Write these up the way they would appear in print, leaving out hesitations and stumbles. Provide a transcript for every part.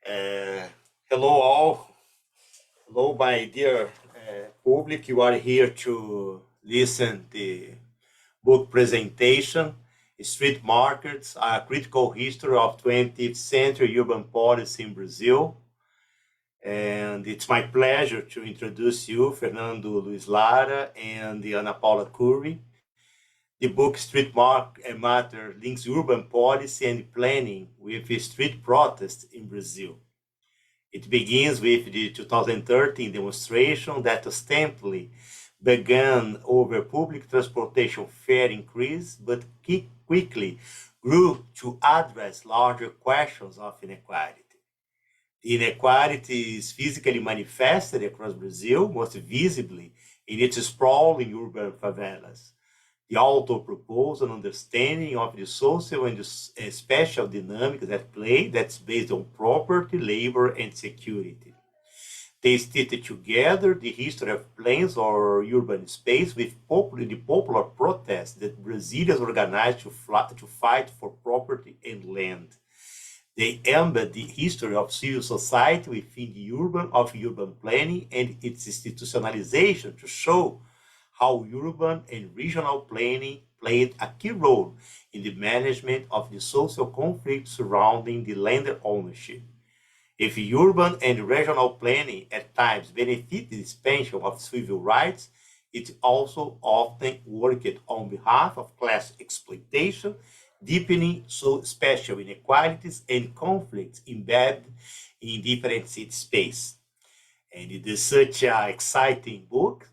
Uh, Hello all. Hello, my dear public. You are here to listen the book presentation, Street Markets, a Critical History of 20th Century Urban Policy in Brazil. And it's my pleasure to introduce you, Fernando Luiz Lara and Ana Paula Curry. The book Matter links urban policy and planning with street protests in Brazil. It begins with the 2013 demonstration that ostensibly began over public transportation fare increase, but quickly grew to address larger questions of inequality. The inequality is physically manifested across Brazil, most visibly in its sprawling urban favelas. The author proposed an understanding of the social and the spatial dynamics at play that's based on property, labor, and security. They stitched together the history of plains or urban space with the popular protests that Brazilians organized to fight for property and land. They embed the history of civil society within the urban planning and its institutionalization to show how urban and regional planning played a key role in the management of the social conflict surrounding the land ownership. If urban and regional planning at times benefited the expansion of civil rights, it also often worked on behalf of class exploitation, deepening spatial inequalities and conflicts embedded in different city space. And it is such an exciting book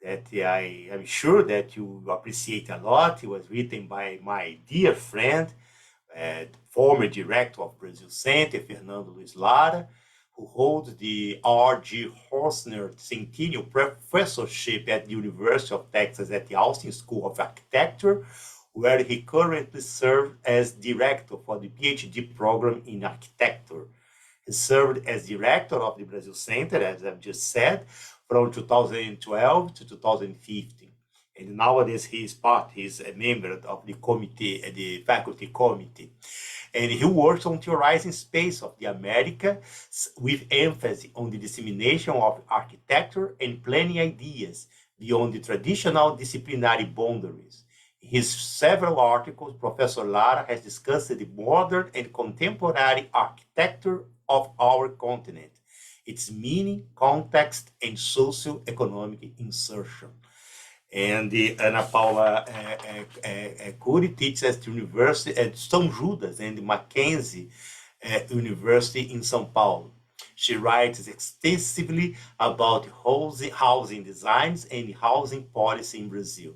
that I am sure that you appreciate a lot. It was written by my dear friend, former director of Brazil Center, Fernando Luiz Lara, who holds the R.G. Horsner Centennial Professorship at the University of Texas at the Austin School of Architecture, where he currently serves as director for the PhD program in architecture. He served as director of the Brazil Center, as I've just said, from 2012 to 2015. And nowadays he's a member of the committee, the faculty committee. And he works on theorizing space of the Americas with emphasis on the dissemination of architecture and planning ideas beyond the traditional disciplinary boundaries. In his several articles, Professor Lara has discussed the modern and contemporary architecture of our continent, its meaning, context, and socio-economic insertion. And Ana Paula Cury teaches at the University at São Judas and Mackenzie University in São Paulo. She writes extensively about housing designs and housing policy in Brazil.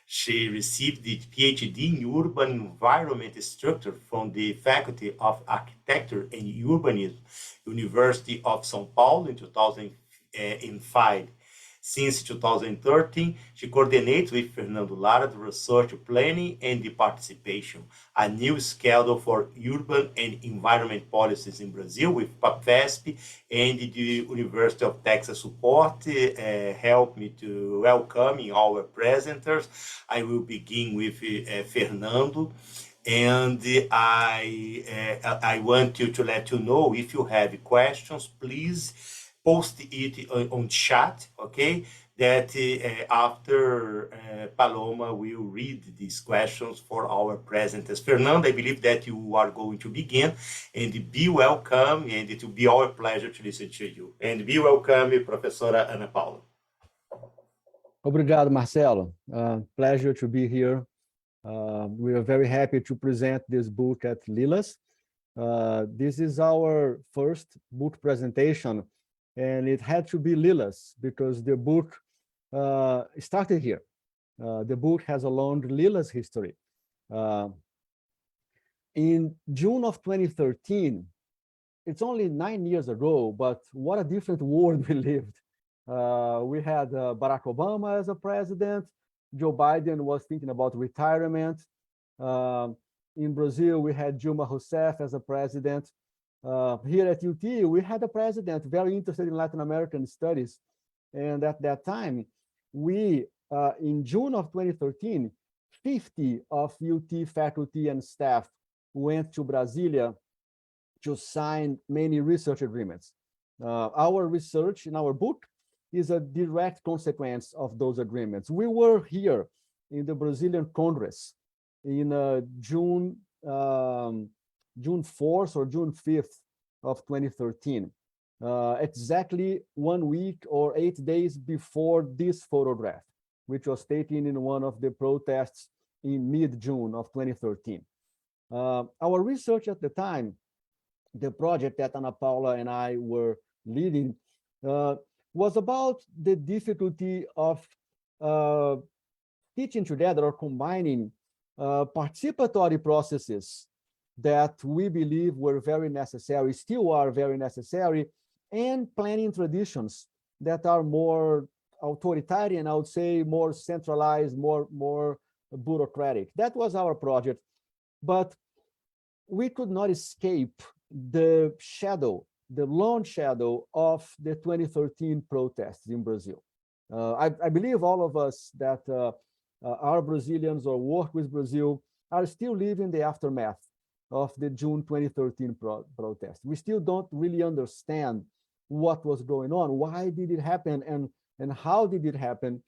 She received the PhD in Urban Environment Structure from the Faculty of Architecture and Urbanism, University of São Paulo in 2005. Since 2013, she coordinates with Fernando Lara the research planning and the participation, a new schedule for urban and environment policies in Brazil with PAPVESP and the University of Texas support. Help me to welcome our presenters. I will begin with Fernando. And I want you to let you know if you have questions, please post it on chat, okay? That after Paloma will read these questions for our presenters. Fernando, I believe that you are going to begin, and be welcome, and it will be our pleasure to listen to you. And be welcome, Professora Ana Paula. Obrigado, Marcelo. Pleasure to be here. We are very happy to present this book at Lilas. This is our first book presentation, and it had to be Lilas because the book started here. The book has a long Lilas history. In June of 2013, it's only 9 years ago, but what a different world we lived. We had Barack Obama as a president. Joe Biden was thinking about retirement. In Brazil, we had Dilma Rousseff as a president. Here at UT, we had a president very interested in Latin American studies. And at that time, we, in June of 2013, 50 of UT faculty and staff went to Brasilia to sign many research agreements. Our research in our book is a direct consequence of those agreements. We were here in the Brazilian Congress in June 4th or June 5th of 2013, exactly 1 week or 8 days before this photograph, which was taken in one of the protests in mid-June of 2013. Our research at the time, the project that Ana Paula and I were leading, was about the difficulty of teaching together or combining participatory processes that we believe were very necessary, still are very necessary, and planning traditions that are more authoritarian, I would say, more centralized, more bureaucratic. That was our project, but we could not escape the shadow, the long shadow of the 2013 protests in Brazil. I believe all of us that are Brazilians or work with Brazil are still living the aftermath of the June 2013 protest. We still don't really understand what was going on, why did it happen, and how did it happen.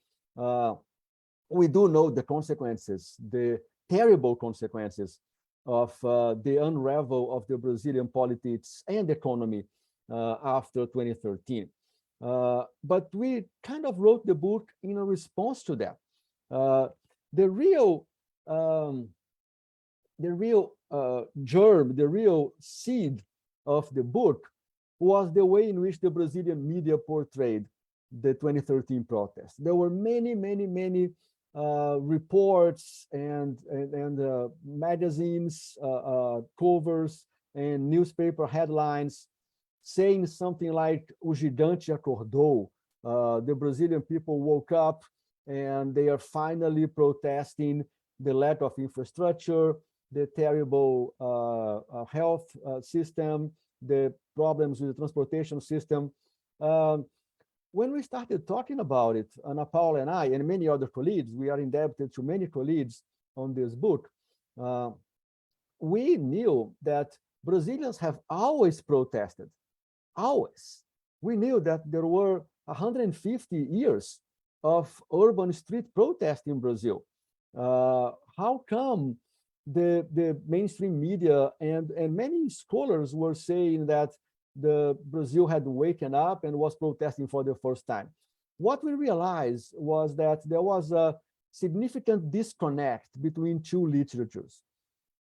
We do know the consequences, the terrible consequences of the unravel of the Brazilian politics and economy after 2013. But we kind of wrote the book in a response to that. The real germ, the real seed of the book was the way in which the Brazilian media portrayed the 2013 protests. There were many reports and magazines, covers, and newspaper headlines saying something like, "O gigante acordou," the Brazilian people woke up and they are finally protesting the lack of infrastructure, the terrible health system, the problems with the transportation system. When we started talking about it, Ana Paula and I, and many other colleagues, we are indebted to many colleagues on this book, we knew that Brazilians have always protested, always. We knew that there were 150 years of urban street protest in Brazil. How come the mainstream media and many scholars were saying that the Brazil had waken up and was protesting for the first time? What we realized was that there was a significant disconnect between two literatures.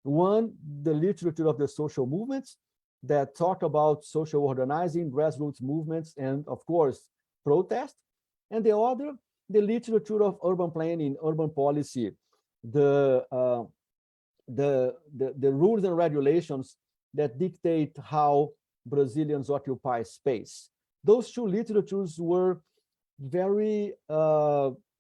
One, the literature of the social movements that talk about social organizing, grassroots movements, and of course, protest. And the other, the literature of urban planning, urban policy, the rules and regulations that dictate how Brazilians occupy space. Those two literatures were very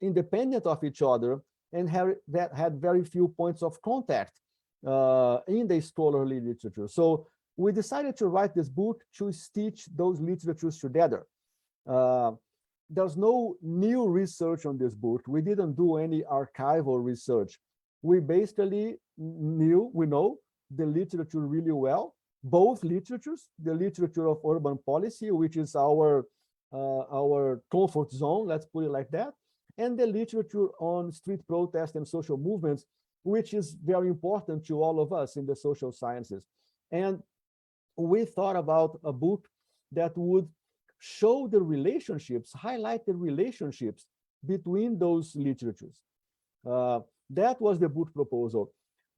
independent of each other and had very few points of contact in the scholarly literature. So we decided to write this book to stitch those literatures together. There's no new research on this book. We didn't do any archival research. We basically we know the literature really well, both literatures, the literature of urban policy, which is our comfort zone, let's put it like that, and the literature on street protest and social movements, which is very important to all of us in the social sciences. And we thought about a book that would show the relationships, highlight the relationships between those literatures. That was the book proposal.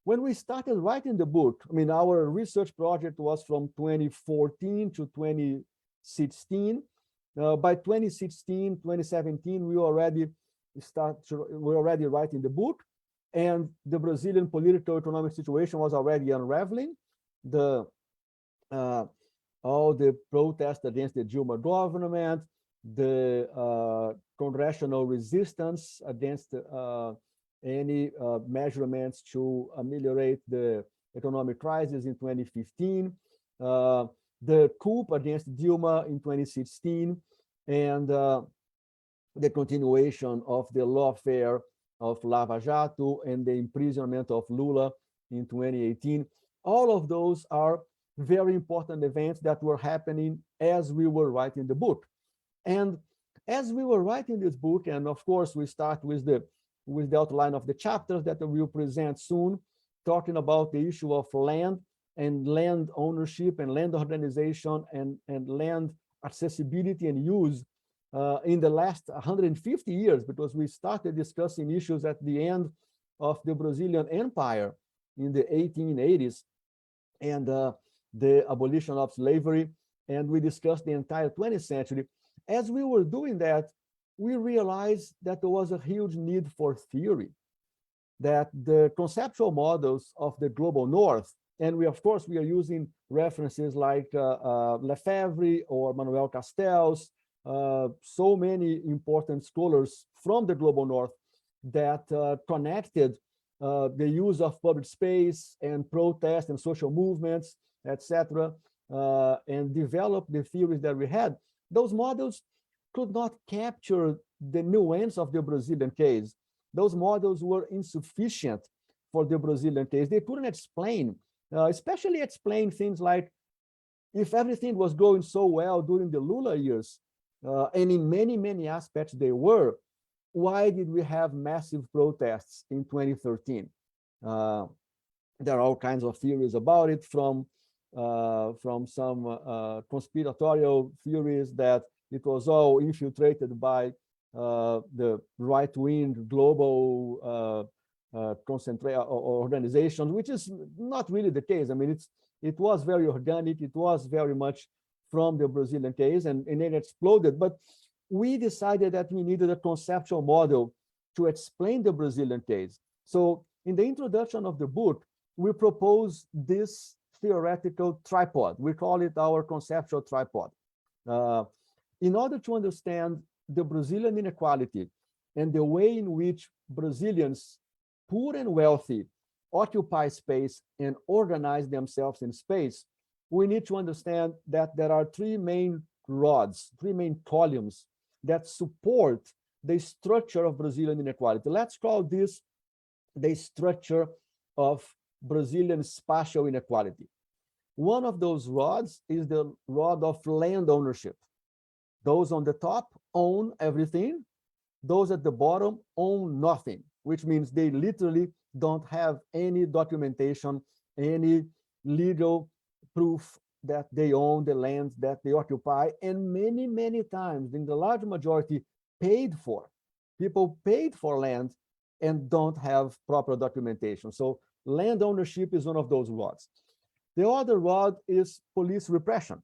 When we started writing the book, I mean, our research project was from 2014 to 2016. By 2016, 2017, we were already writing the book, and the Brazilian political economic situation was already unraveling. All the protests against the Dilma government, the congressional resistance against any measurements to ameliorate the economic crisis in 2015, the coup against Dilma in 2016, and the continuation of the lawfare of Lava Jato and the imprisonment of Lula in 2018. All of those are very important events that were happening as we were writing the book. And as we were writing this book, and of course we start with the outline of the chapters that we will present soon, talking about the issue of land and land ownership and land organization and land accessibility and use in the last 150 years, because we started discussing issues at the end of the Brazilian Empire in the 1880s and the abolition of slavery, and we discussed the entire 20th century. As we were doing that, we realized that there was a huge need for theory, that the conceptual models of the global north, and we, of course, we are using references like Lefebvre or Manuel Castells, so many important scholars from the global north that connected the use of public space and protest and social movements, etc., and developed the theories that we had. Those models could not capture the nuance of the Brazilian case. Those models were insufficient for the Brazilian case. They couldn't explain, especially explain things like, if everything was going so well during the Lula years, and in many, many aspects they were, why did we have massive protests in 2013? There are all kinds of theories about it, from some conspiratorial theories that it was all infiltrated by the right-wing global organizations, which is not really the case. I mean, it was very organic. It was very much from the Brazilian case, and it exploded. But we decided that we needed a conceptual model to explain the Brazilian case. So in the introduction of the book, we propose this theoretical tripod. We call it our conceptual tripod. In order to understand the Brazilian inequality and the way in which Brazilians, poor and wealthy, occupy space and organize themselves in space, we need to understand that there are three main rods, three main columns that support the structure of Brazilian inequality. Let's call this the structure of Brazilian spatial inequality. One of those rods is the rod of land ownership. Those on the top own everything. Those at the bottom own nothing, which means they literally don't have any documentation, any legal proof that they own the lands that they occupy, and many, many times, in the large majority, paid for. People paid for land and don't have proper documentation. So land ownership is one of those rods. The other rod is police repression.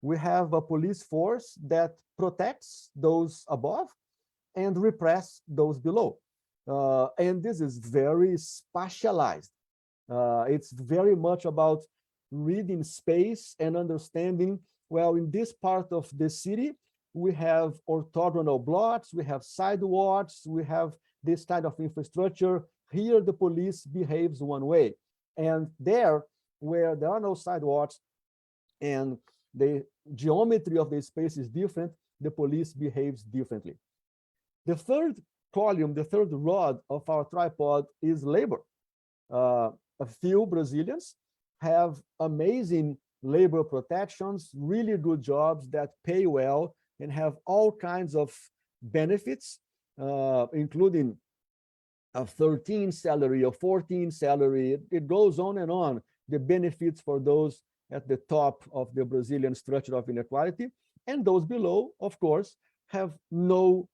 We have a police force that protects those above and repress those below. And this is very spatialized. It's very much about reading space and understanding, well, in this part of the city, we have orthogonal blocks, we have sidewalks, we have this kind of infrastructure. Here, the police behaves one way. And there, where there are no sidewalks and the geometry of the space is different, the police behaves differently. The third column, the third rod of our tripod is labor. A few Brazilians have amazing labor protections, really good jobs that pay well and have all kinds of benefits, including a 13 salary, a 14 salary. It goes on and on, the benefits for those at the top of the Brazilian structure of inequality. And those below, of course, have no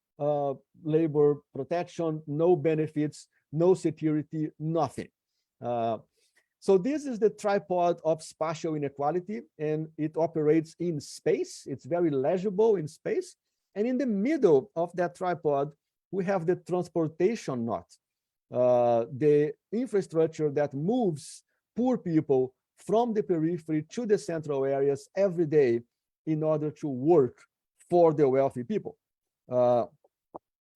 labor protection, no benefits, no security, nothing. So this is the tripod of spatial inequality, and it operates in space. It's very legible in space. And in the middle of that tripod, we have the transportation knot, the infrastructure that moves poor people from the periphery to the central areas every day in order to work for the wealthy people.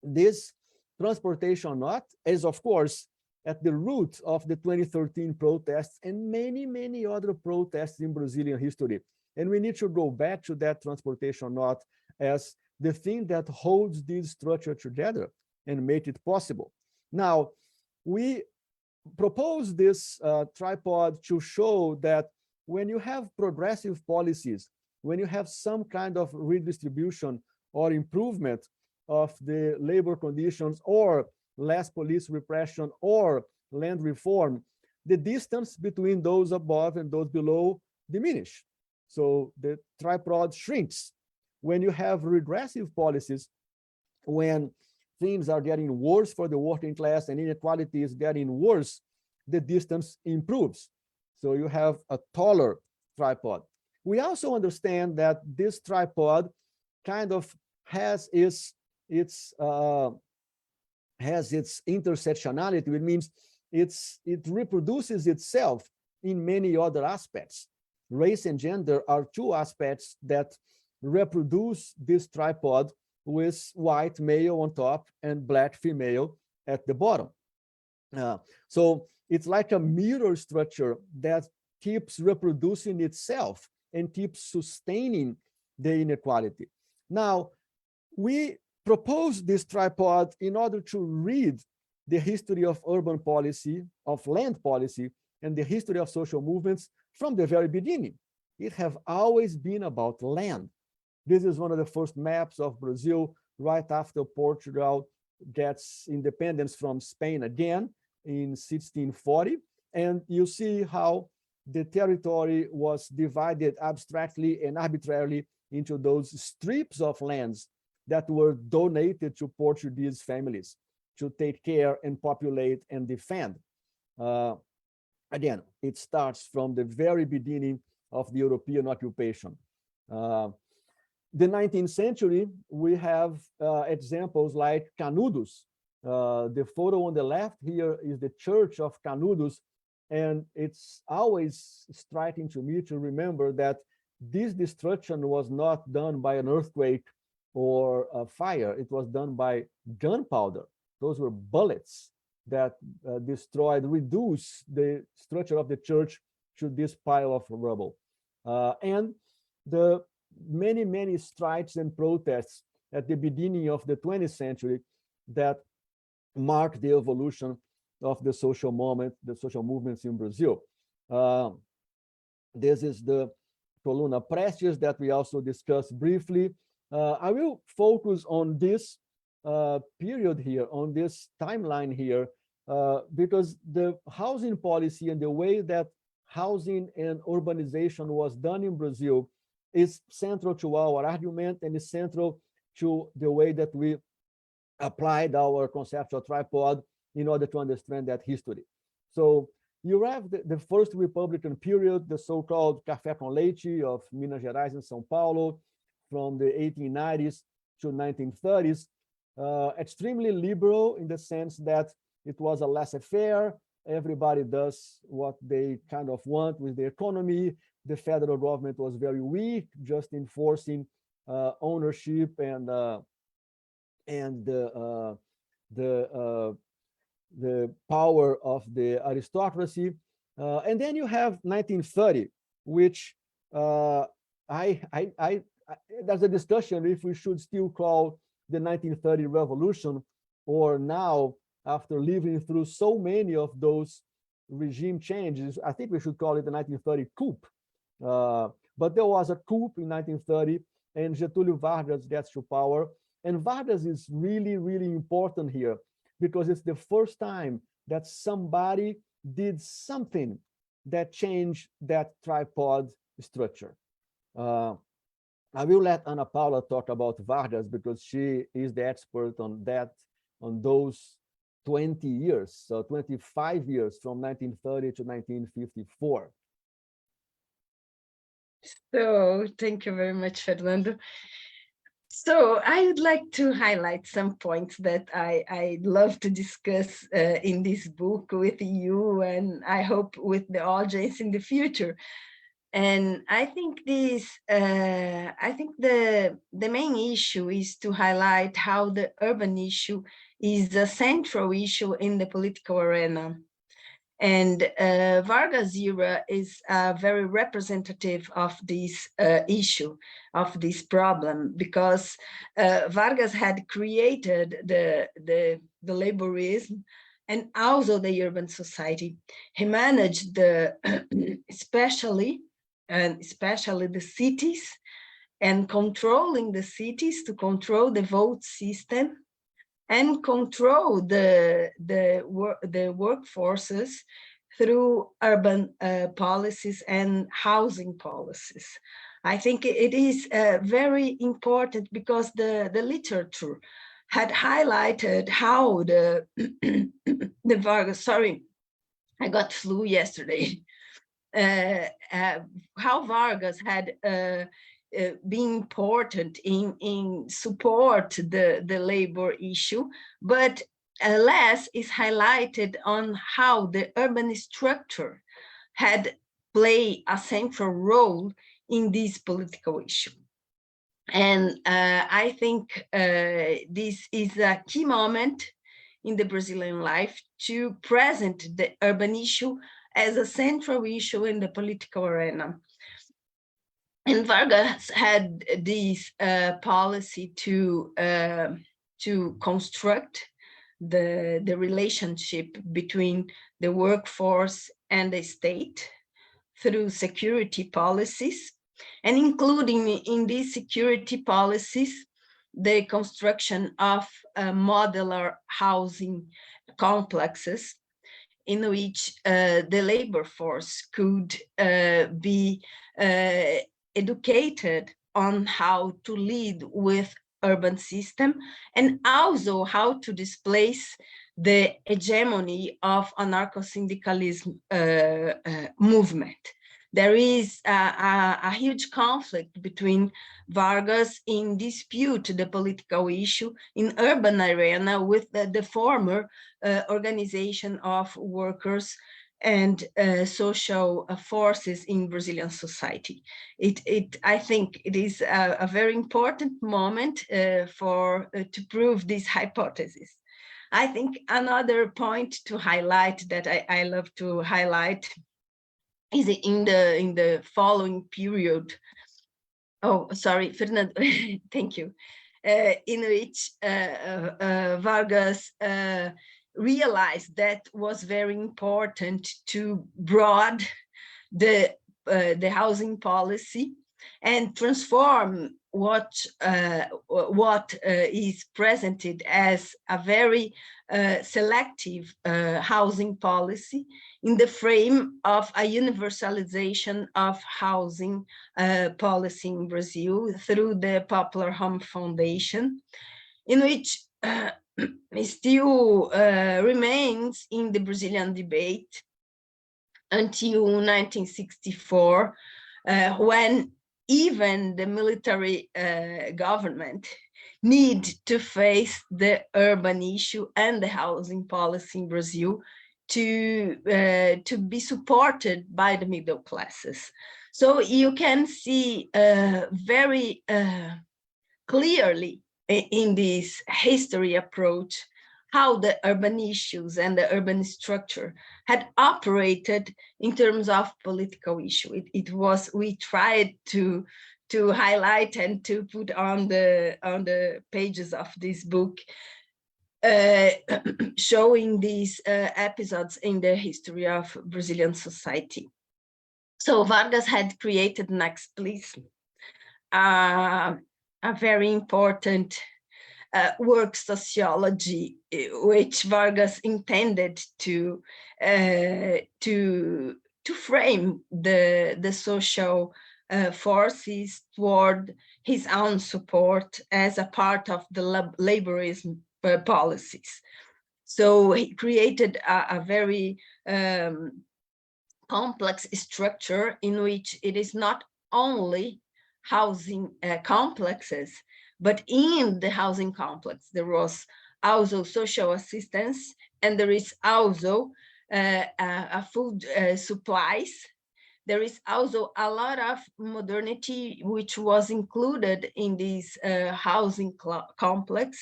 This transportation knot is, of course, at the root of the 2013 protests and many, many other protests in Brazilian history. And we need to go back to that transportation knot as the thing that holds this structure together and make it possible. Now, we propose this tripod to show that when you have progressive policies, when you have some kind of redistribution or improvement of the labor conditions, or less police repression, or land reform, the distance between those above and those below diminish. So the tripod shrinks. When you have regressive policies, when things are getting worse for the working class and inequality is getting worse, the distance improves. So you have a taller tripod. We also understand that this tripod kind of has its intersectionality. It means it reproduces itself in many other aspects. Race and gender are two aspects that reproduce this tripod, with white male on top and black female at the bottom. So it's like a mirror structure that keeps reproducing itself and keeps sustaining the inequality. Now, we propose this tripod in order to read the history of urban policy, of land policy, and the history of social movements from the very beginning. It have always been about land. This is one of the first maps of Brazil right after Portugal gets independence from Spain again in 1640. And you see how the territory was divided abstractly and arbitrarily into those strips of lands that were donated to Portuguese families to take care and populate and defend. Again, it starts from the very beginning of the European occupation. The 19th century, we have examples like Kanudus. The photo on the left here is the church of Kanudus, and it's always striking to me to remember that this destruction was not done by an earthquake or a fire. It was done by gunpowder. Those were bullets that destroyed, reduced the structure of the church to this pile of rubble. And the many strikes and protests at the beginning of the 20th century that marked the evolution of the social moment, the social movements in Brazil. This is the Coluna Prestes that we also discussed briefly. I will focus on this period here, on this timeline here, because the housing policy and the way that housing and urbanization was done in Brazil is central to our argument and is central to the way that we applied our conceptual tripod in order to understand that history. So you have the first Republican period, the so-called Café com Leite of Minas Gerais and São Paulo, from the 1890s to 1930s, extremely liberal in the sense that it was a laissez-faire. Everybody does what they kind of want with the economy. The federal government was very weak, just enforcing ownership and the power of the aristocracy. And then you have 1930, which there's a discussion if we should still call the 1930 revolution, or now, after living through so many of those regime changes, I think we should call it the 1930 coup. But there was a coup in 1930, and Getúlio Vargas gets to power. And Vargas is really important here, because it's the first time that somebody did something that changed that tripod structure. I will let Ana Paula talk about Vargas, because she is the expert on that, on those 20 years, so 25 years from 1930 to 1954. So thank you very much, Fernando. So I would like to highlight some points that I love to discuss in this book with you, and I hope with the audience in the future. And I think the main issue is to highlight how the urban issue is a central issue in the political arena. And Vargas' era is very representative of this issue, of this problem, because Vargas had created the laborism and also the urban society. He managed especially and especially the cities, and controlling the cities to control the vote system and control the workforces through urban policies and housing policies. I think it is very important because the literature had highlighted how the Vargas, sorry, I got flu yesterday, how Vargas had been important in support the labor issue, but less is highlighted on how the urban structure had played a central role in this political issue. And I think this is a key moment in the Brazilian life to present the urban issue as a central issue in the political arena. And Vargas had this policy to construct the relationship between the workforce and the state through security policies, and including in these security policies the construction of modular housing complexes in which the labor force could be educated on how to lead with urban system, and also how to displace the hegemony of anarcho-syndicalism movement. There is a huge conflict between Vargas in dispute the political issue in urban arena with the former organization of workers and social forces in Brazilian society. I think it is a very important moment to prove this hypothesis. I think another point to highlight that I love to highlight is in the following period. Oh, sorry, Fernando, thank you. In which Vargas realized that was very important to broaden the housing policy and transform what is presented as a very selective housing policy in the frame of a universalization of housing policy in Brazil through the Popular Home Foundation, in which still remains in the Brazilian debate until 1964, when even the military government need to face the urban issue and the housing policy in Brazil to be supported by the middle classes. So you can see very clearly in this history approach how the urban issues and the urban structure had operated in terms of political issue. It was, we tried to highlight and to put on the pages of this book, showing these episodes in the history of Brazilian society. So Vargas had created Next Please, a very important work sociology, which Vargas intended to frame the social forces toward his own support as a part of the laborism policies. So he created a very complex structure in which it is not only housing complexes, but in the housing complex, there was also social assistance, and there is also food supplies. There is also a lot of modernity which was included in this housing complex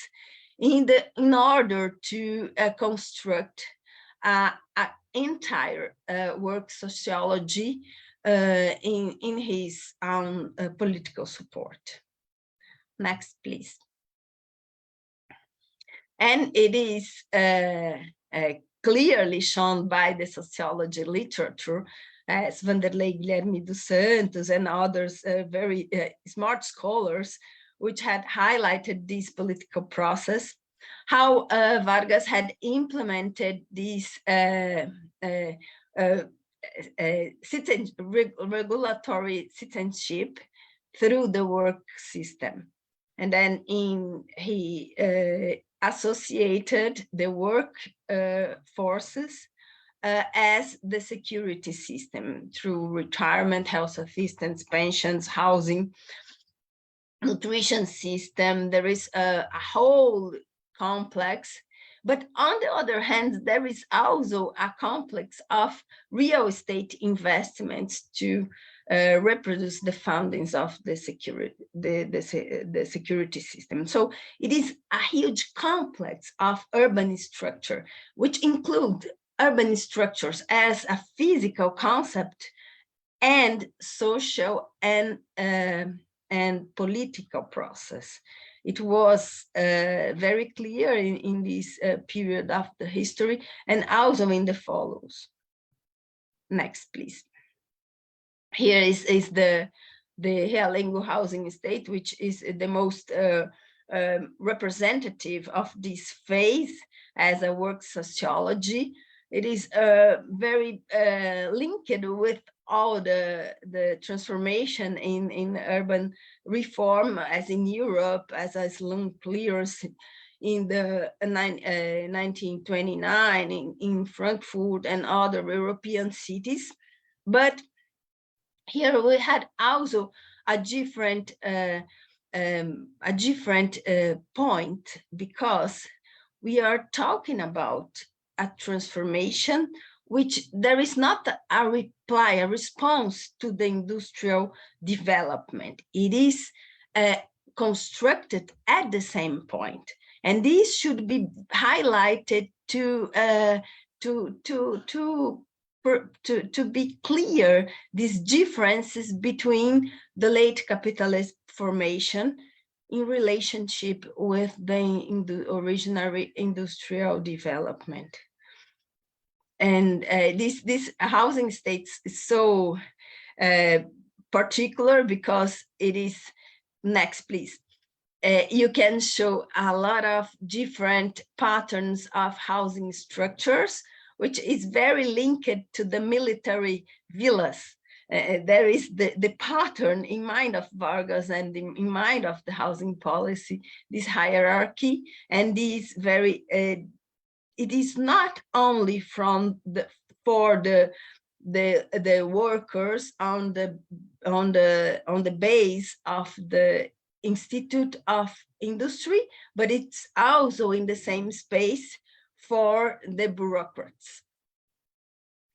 in order to construct an entire work sociology in his own political support. Next, please. And it is clearly shown by the sociology literature as Vanderlei Guilherme dos Santos and others, very smart scholars, which had highlighted this political process, how Vargas had implemented this regulatory citizenship through the work system. And then he associated the work forces as the security system through retirement, health assistance, pensions, housing, nutrition system. There is a whole complex. But on the other hand, there is also a complex of real estate investments to reproduce the foundings of the security system. So it is a huge complex of urban structure, which include urban structures as a physical concept and social and political process. It was very clear in this period of the history and also in the follows. Next, please. Here is the Realengo housing estate, which is the most representative of this phase as a work sociology. It is very linked with all the transformation in urban reform, as in Europe, as long clears in the 1929 in Frankfurt and other European cities. But here we had also a different point, because we are talking about a transformation which there is not a reply, a response to the industrial development. It is constructed at the same point. And this should be highlighted to be clear, these differences between the late capitalist formation in relationship with the original industrial development. And this housing estate is so particular because it is, next please, you can show a lot of different patterns of housing structures, which is very linked to the military villas. There is the pattern in mind of Vargas and in mind of the housing policy, this hierarchy, and this very it is not only for the workers on the base of the Institute of Industry, but it's also in the same space for the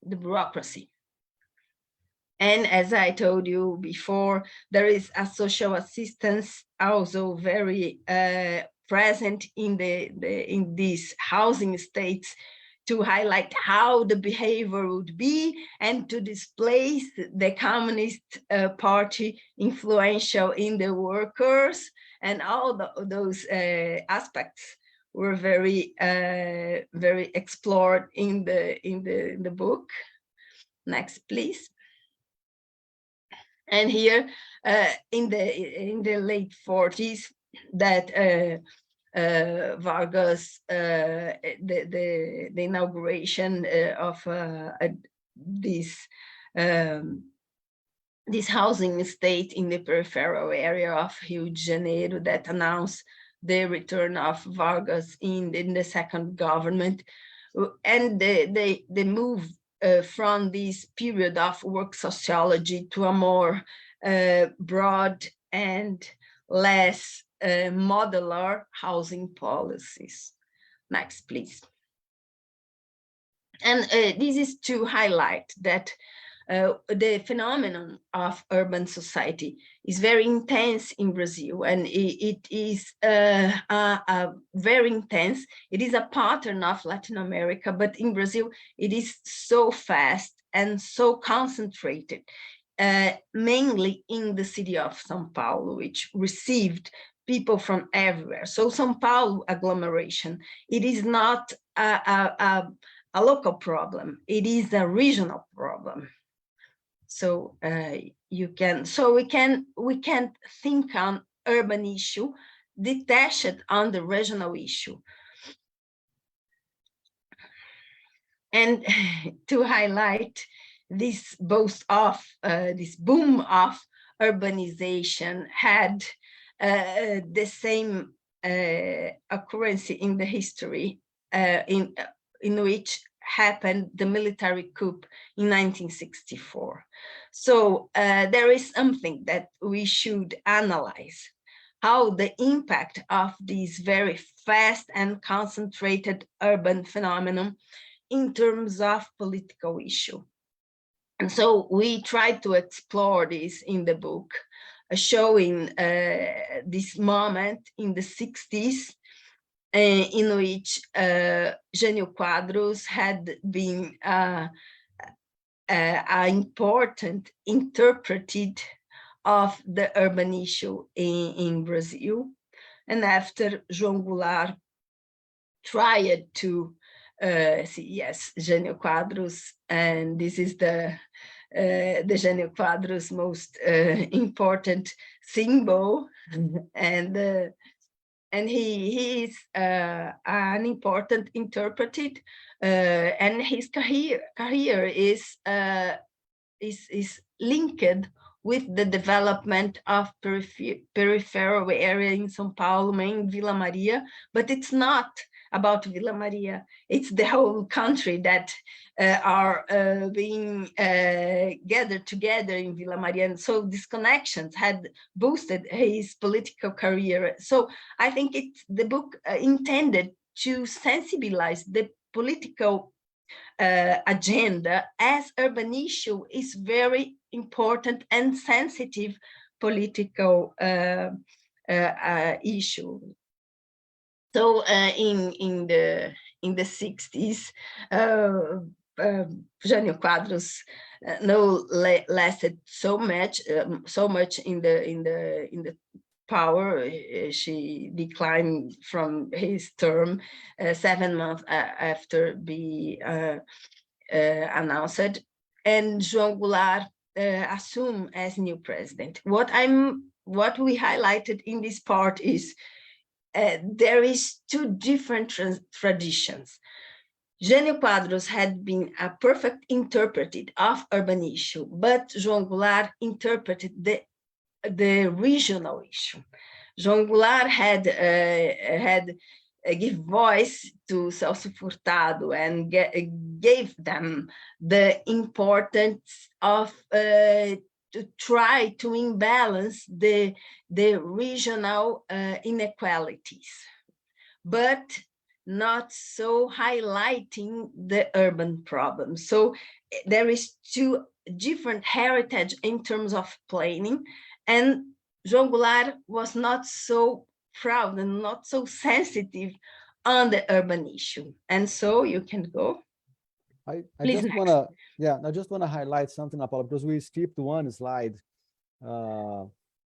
bureaucracy. And as I told you before, there is a social assistance also very present in these housing estates to highlight how the behavior would be and to displace the Communist Party influential in the workers, and all those aspects were very explored in the book. Next, please. And here in the late 40s, that Vargas, the inauguration of this housing estate in the peripheral area of Rio de Janeiro that announced the return of Vargas in the second government, and the move from this period of work sociology to a more broad and less modular housing policies. Next, please. And this is to highlight that the phenomenon of urban society is very intense in Brazil, and it is very intense. It is a pattern of Latin America, but in Brazil, it is so fast and so concentrated, mainly in the city of São Paulo, which received people from everywhere. So São Paulo agglomeration, it is not a local problem, it is a regional problem. So we can think on urban issue detached on the regional issue. And to highlight this this boom of urbanization had the same occurrence in the history in which happened the military coup in 1964. So there is something that we should analyze, how the impact of this very fast and concentrated urban phenomenon in terms of political issue. And so we tried to explore this in the book, showing this moment in the 60s in which Jânio Quadros had been an important interpreter of the urban issue in Brazil. And after João Goulart tried to yes, Jânio Quadros, and this is the Jânio Quadros' most important symbol, and he is an important interpreter, and his career is linked with the development of peripheral area in São Paulo, mainly Vila Maria, but it's not about Vila Maria. It's the whole country that are being gathered together in Vila Maria. And so these connections had boosted his political career. So I think it's the book intended to sensibilize the political agenda as urban issue is very important and sensitive political issue. So in the 60s, Jânio Quadros lasted so much in the power. She declined from his term 7 months after being announced, and João Goulart assumed as new president. What we highlighted in this part is there is two different traditions. Jânio Quadros had been a perfect interpreter of urban issue, but João Goulart interpreted the regional issue. João Goulart had give voice to Celso Furtado and gave them the importance of to try to imbalance the regional inequalities, but not so highlighting the urban problem. So there is two different heritage in terms of planning, and João Goulart was not so proud and not so sensitive on the urban issue. And so you can go. I just want to highlight something, Apollo, because we skipped one slide.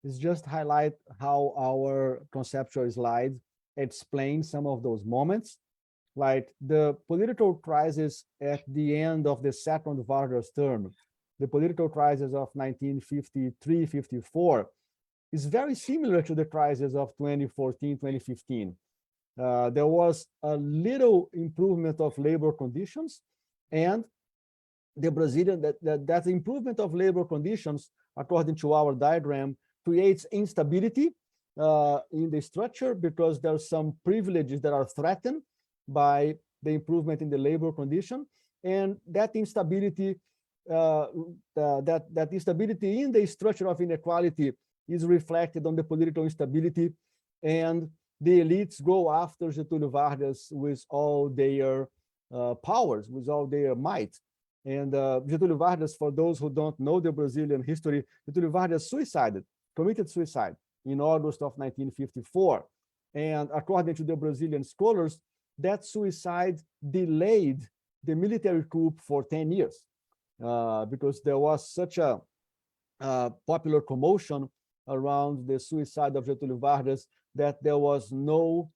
It's just highlight how our conceptual slide explains some of those moments, like the political crisis at the end of the second Vargas term, the political crisis of 1953-54 is very similar to the crisis of 2014-2015. There was a little improvement of labor conditions, and the Brazilian that improvement of labor conditions, according to our diagram, creates instability in the structure because there are some privileges that are threatened by the improvement in the labor condition, and that instability, that instability in the structure of inequality is reflected on the political instability, and the elites go after Getúlio Vargas with all their powers, with all their might. And Getúlio Vargas, for those who don't know the Brazilian history, Getúlio Vargas committed suicide in August of 1954. And according to the Brazilian scholars, that suicide delayed the military coup for 10 years because there was such a popular commotion around the suicide of Getúlio Vargas that there was no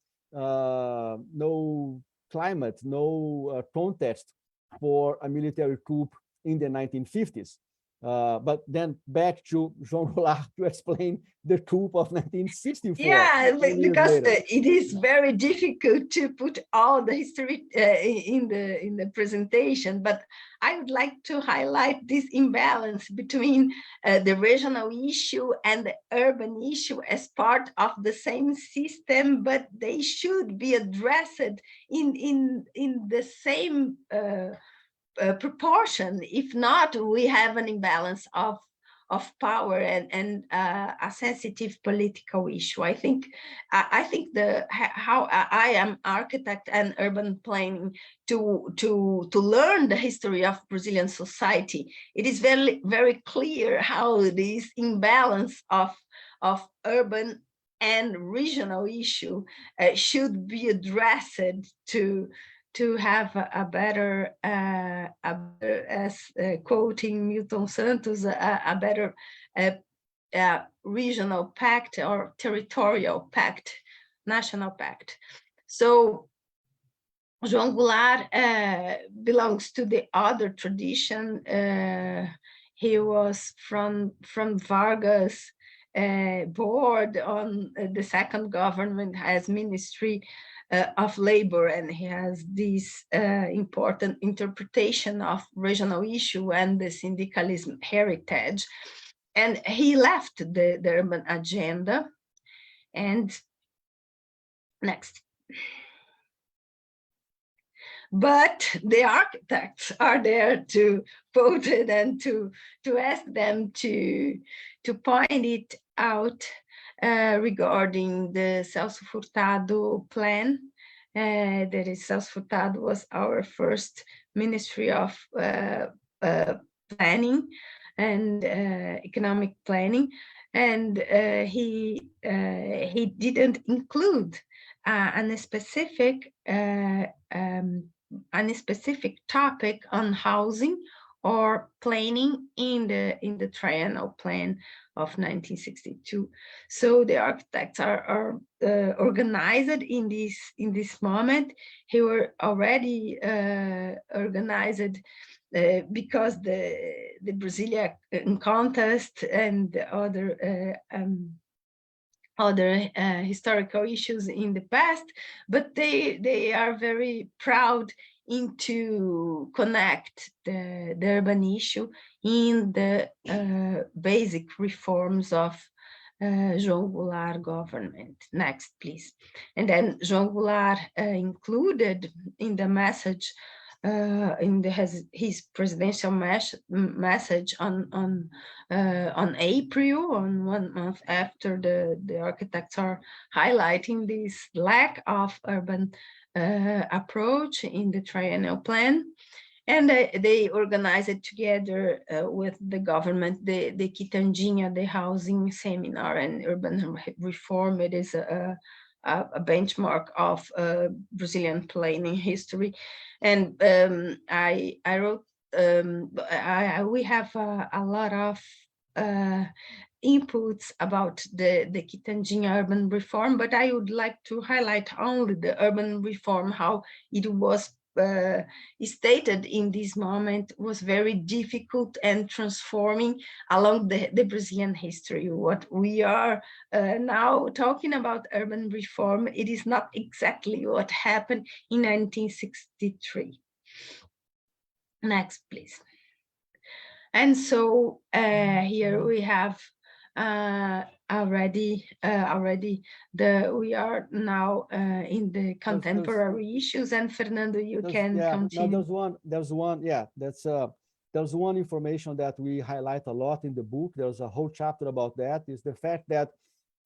climate, no context for a military coup in the 1950s. But then back to João Goulart to explain the coup of 1964. Yeah, 10 years because later. it is very difficult to put all the history in the presentation, but I would like to highlight this imbalance between the regional issue and the urban issue as part of the same system, but they should be addressed in the same proportion. If not, we have an imbalance of power and a sensitive political issue. I think how I am architect and urban planning to learn the history of Brazilian society. It is very clear how this imbalance of urban and regional issue should be addressed to have a better, as quoting Milton Santos, a better regional pact or territorial pact, national pact. So João Goulart belongs to the other tradition. He was from Vargas board on the second government as Ministry of Labor, and he has this important interpretation of regional issue and the syndicalism heritage. And he left the urban agenda. And next. But the architects are there to quote it and to ask them to point it out regarding the Celso Furtado plan. That is, Celso Furtado was our first Ministry of Planning and Economic Planning, and he didn't include a specific topic on housing or planning in the triennial plan of 1962. So the architects are organized in this moment. They were already organized because the Brazilian contest and other historical issues in the past, but they are very proud to connect the urban issue in the basic reforms of João Goulart government. Next, please. And then João Goulart included in the message, his presidential message on April, on 1 month after the architects are highlighting this lack of urban approach in the triennial plan. And they organized it together with the government, the Quitandinha, the housing seminar and urban reform. It is a benchmark of Brazilian planning history. And I wrote, we have a lot of inputs about the Quitandinha urban reform, but I would like to highlight only the urban reform, how it was stated in this moment was very difficult and transforming along the Brazilian history. What we are now talking about urban reform, it is not exactly what happened in 1963. Next, please. And so here we have already we are now in the contemporary issues, and Fernando, you can continue. No, there's one information that we highlight a lot in the book. There's a whole chapter about that, is the fact that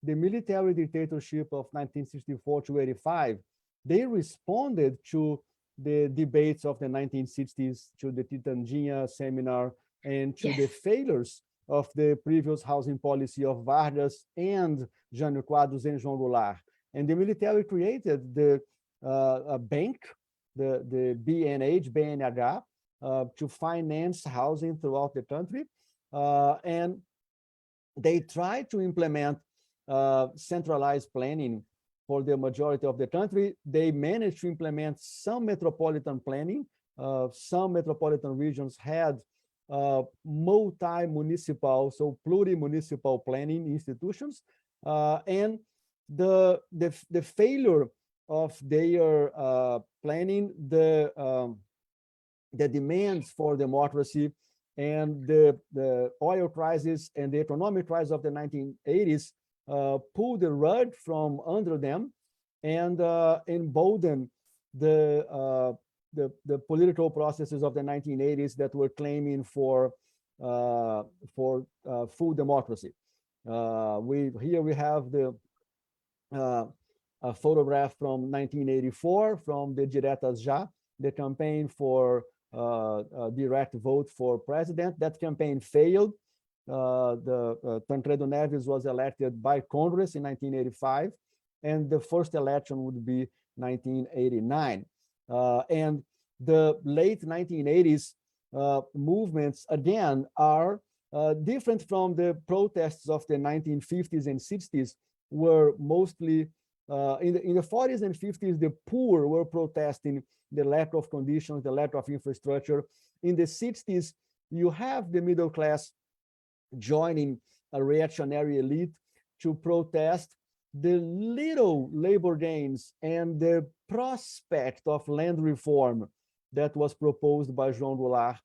the military dictatorship of 1964 to 85, they responded to the debates of the 1960s, to the Quitandinha seminar, and to the failures of the previous housing policy of Vargas and Jânio Quadros and João Goulart. And the military created the bank, the BNH, to finance housing throughout the country. And they tried to implement centralized planning for the majority of the country. They managed to implement some metropolitan planning. Some metropolitan regions had multi-municipal, so pluri-municipal planning institutions, and the failure of their planning, the demands for democracy, and the oil crisis and the economic crisis of the 1980s pulled the rug from under them and emboldened the political processes of the 1980s that were claiming for full democracy. Here we have a photograph from 1984 from the Diretas Já, the campaign for direct vote for president. That campaign failed. Tancredo Neves was elected by Congress in 1985, and the first election would be 1989. And the late 1980s movements, again, are different from the protests of the 1950s and 60s, were mostly in the 40s and 50s, the poor were protesting the lack of conditions, the lack of infrastructure. In the 60s, you have the middle class joining a reactionary elite to protest the little labor gains and the prospect of land reform that was proposed by João Goulart.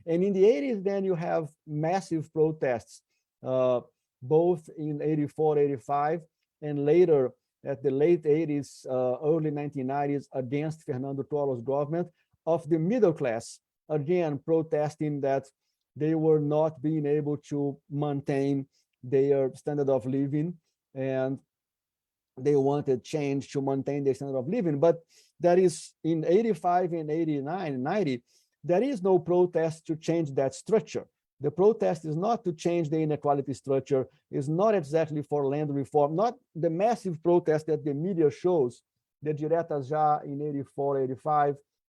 And in the 80s, then you have massive protests, both in 84, 85, and later at the late 80s, early 1990s, against Fernando Collor's government, of the middle class, again, protesting that they were not being able to maintain their standard of living, and they wanted change to maintain their standard of living. But that is in 85 and 89 and 90, there is no protest to change that structure. The protest is not to change the inequality structure, is not exactly for land reform, not the massive protest that the media shows, the Diretas Já in 84, 85,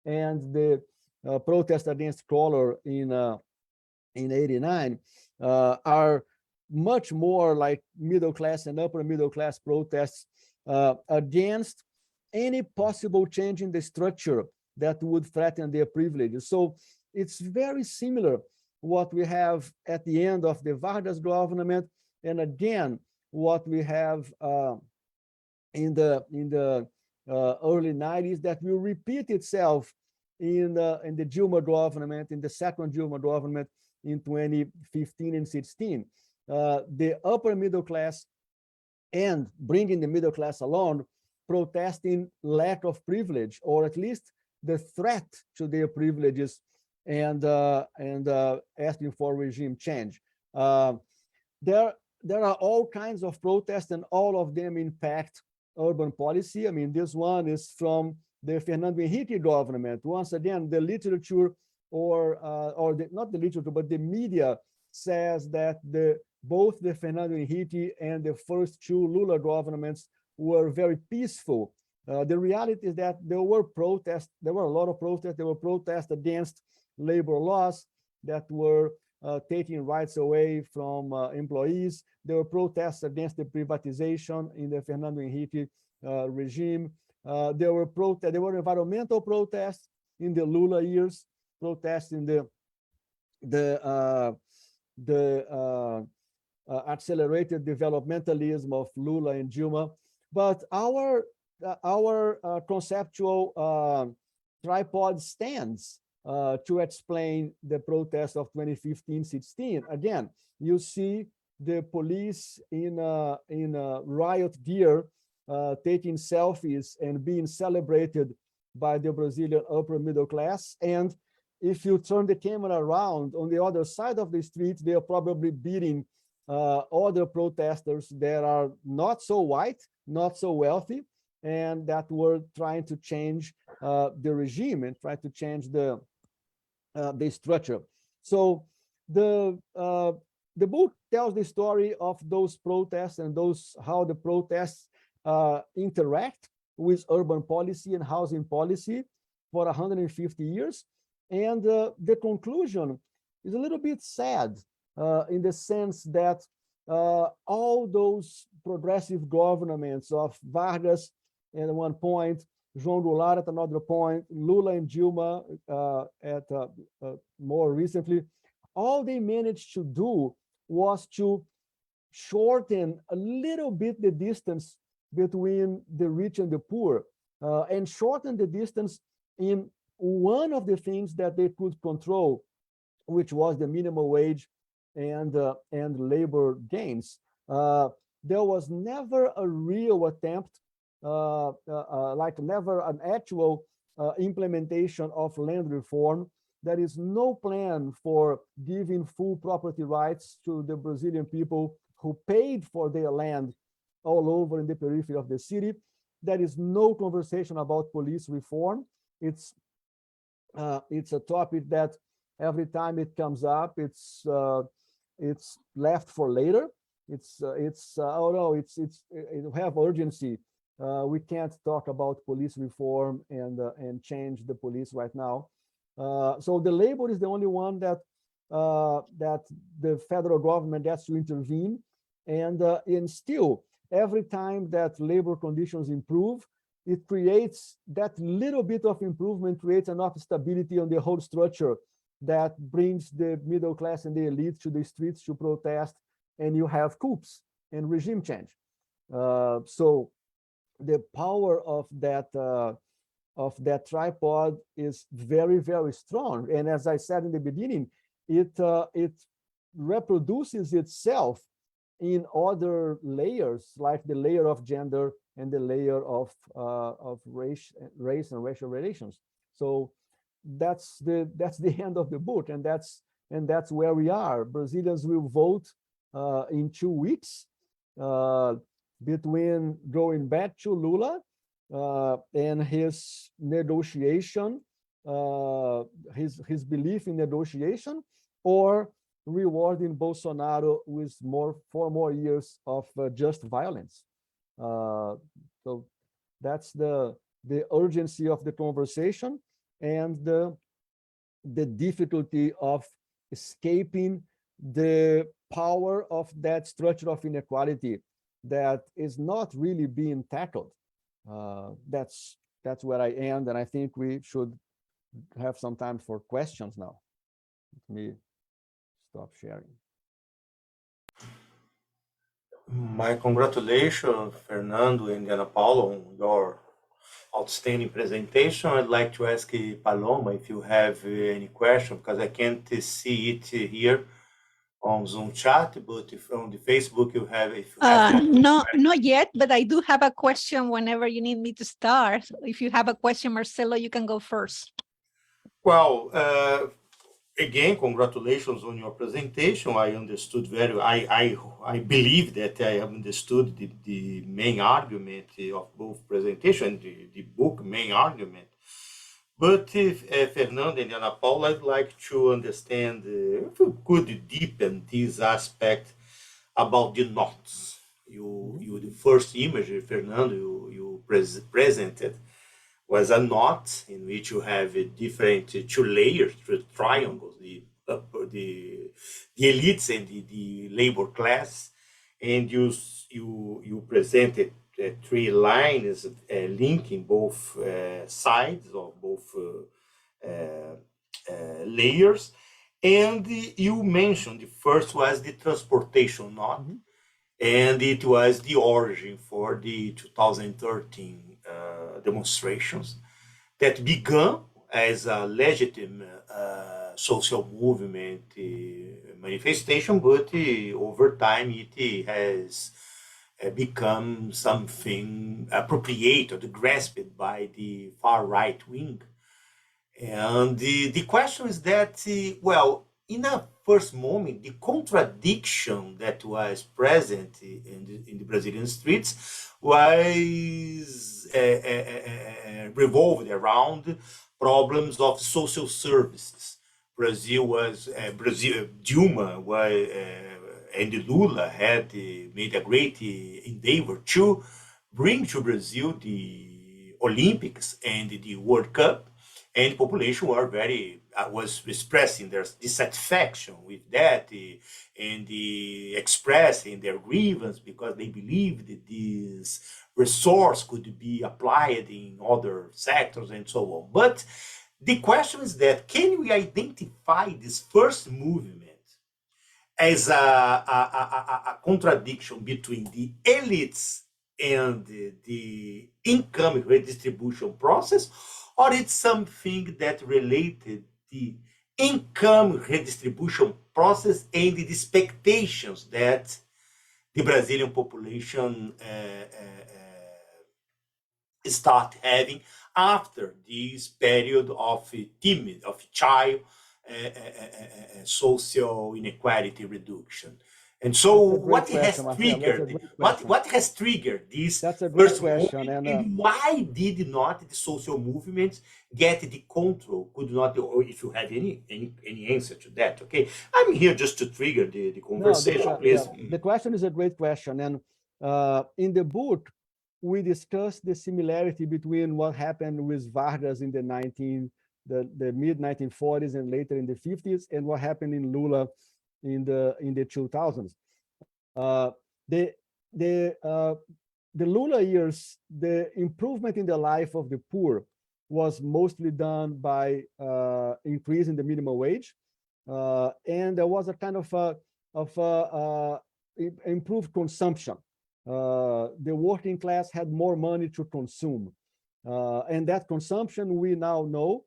and the protest against Collor in 89 are much more like middle class and upper middle class protests against any possible change in the structure that would threaten their privileges. So it's very similar what we have at the end of the Vargas government, and again what we have in the early 90s, that will repeat itself in the Dilma government, in the second Dilma government in 2015 and 16. The upper middle class and bringing the middle class along, protesting lack of privilege, or at least the threat to their privileges, and asking for regime change. There are all kinds of protests, and all of them impact urban policy. I mean, this one is from the Fernando Henrique government. Once again, the literature, not the literature, but the media says that both the Fernando Henrique and the first two Lula governments were very peaceful. The reality is that there were protests. There were a lot of protests. There were protests against labor laws that were taking rights away from employees. There were protests against the privatization in the Fernando Henrique regime. There were environmental protests in the Lula years, protests in the accelerated developmentalism of Lula and Dilma. But our conceptual tripod stands to explain the protest of 2015-16. Again, you see the police in riot gear taking selfies and being celebrated by the Brazilian upper middle class. And if you turn the camera around on the other side of the street, they are probably beating other protesters that are not so white, not so wealthy, and that were trying to change the regime and try to change the structure. So the book tells the story of those protests and how the protests interact with urban policy and housing policy for 150 years. And the conclusion is a little bit sad in the sense that all those progressive governments of Vargas at one point, João Goulart at another point, Lula and Dilma more recently. All they managed to do was to shorten a little bit the distance between the rich and the poor, and shorten the distance in one of the things that they could control, which was the minimum wage and labor gains. There was never a real attempt, like never an actual implementation of land reform. There is no plan for giving full property rights to the Brazilian people who paid for their land all over in the periphery of the city. There is no conversation about police reform. It's a topic that every time it comes up, it's left for later. Oh no, it have urgency. We can't talk about police reform and change the police right now. So the labor is the only one that the federal government has to intervene, and still every time that labor conditions improve, it creates that little bit of improvement, creates enough stability on the whole structure that brings the middle class and the elite to the streets to protest, and you have coups and regime change. So the power of that tripod is very, very strong. And as I said in the beginning, it reproduces itself in other layers, like the layer of gender and the layer of race and racial relations. So that's the end of the book, and that's where we are. Brazilians will vote in 2 weeks between going back to Lula and his negotiation, his belief in negotiation, or rewarding Bolsonaro with 4 more years of just violence. So that's the urgency of the conversation, and the difficulty of escaping the power of that structure of inequality that is not really being tackled. That's where I end, and I think we should have some time for questions now. Let me stop sharing. My congratulations, Fernando and Ana Paula, on your outstanding presentation. I'd like to ask Paloma if you have any question, because I can't see it here on Zoom chat, but if on the Facebook you have, if you have no, not yet, but I do have a question whenever you need me to start. If you have a question, Marcelo, you can go first. Well, again, congratulations on your presentation. I understood I believe that I have understood the main argument of both presentation, the book main argument. But if Fernando and Ana Paula, I'd like to understand if you could deepen this aspect about the knots. The first image, Fernando, you presented was a knot in which you have different 2 layers, 2 triangles, the elites and the labor class, and you presented 3 lines linking both sides of both layers, and you mentioned the first was the transportation knot, and it was the origin for the 2013 demonstrations that began as a legitimate social movement manifestation, but over time it has become something appropriated, grasped by the far right wing. And the question is that, well, in a first moment, the contradiction that was present in the Brazilian streets was revolved around problems of social services. Dilma and Lula had made a great endeavor to bring to Brazil the Olympics and the World Cup. and population were very was expressing their dissatisfaction with that, and expressing their grievance because they believed that this resource could be applied in other sectors and so on. But the question is that can we identify this first movement as a contradiction between the elites and the income redistribution process, or it's something that related the income redistribution process and the expectations that the Brazilian population start having after this period of timid, of child social inequality reduction. And so what has triggered what has triggered this That's a great first question. movement, and why did not the social movements get the control? Could not, or if you have any answer to that, okay? I'm here just to trigger the conversation, no, please. The question is a great question. And in the book, we discussed the similarity between what happened with Vargas in the mid 1940s and later in the 50s, and what happened in Lula in the 2000s. The Lula years, the improvement in the life of the poor was mostly done by increasing the minimum wage, and there was a kind of improved consumption. The working class had more money to consume, and that consumption, we now know,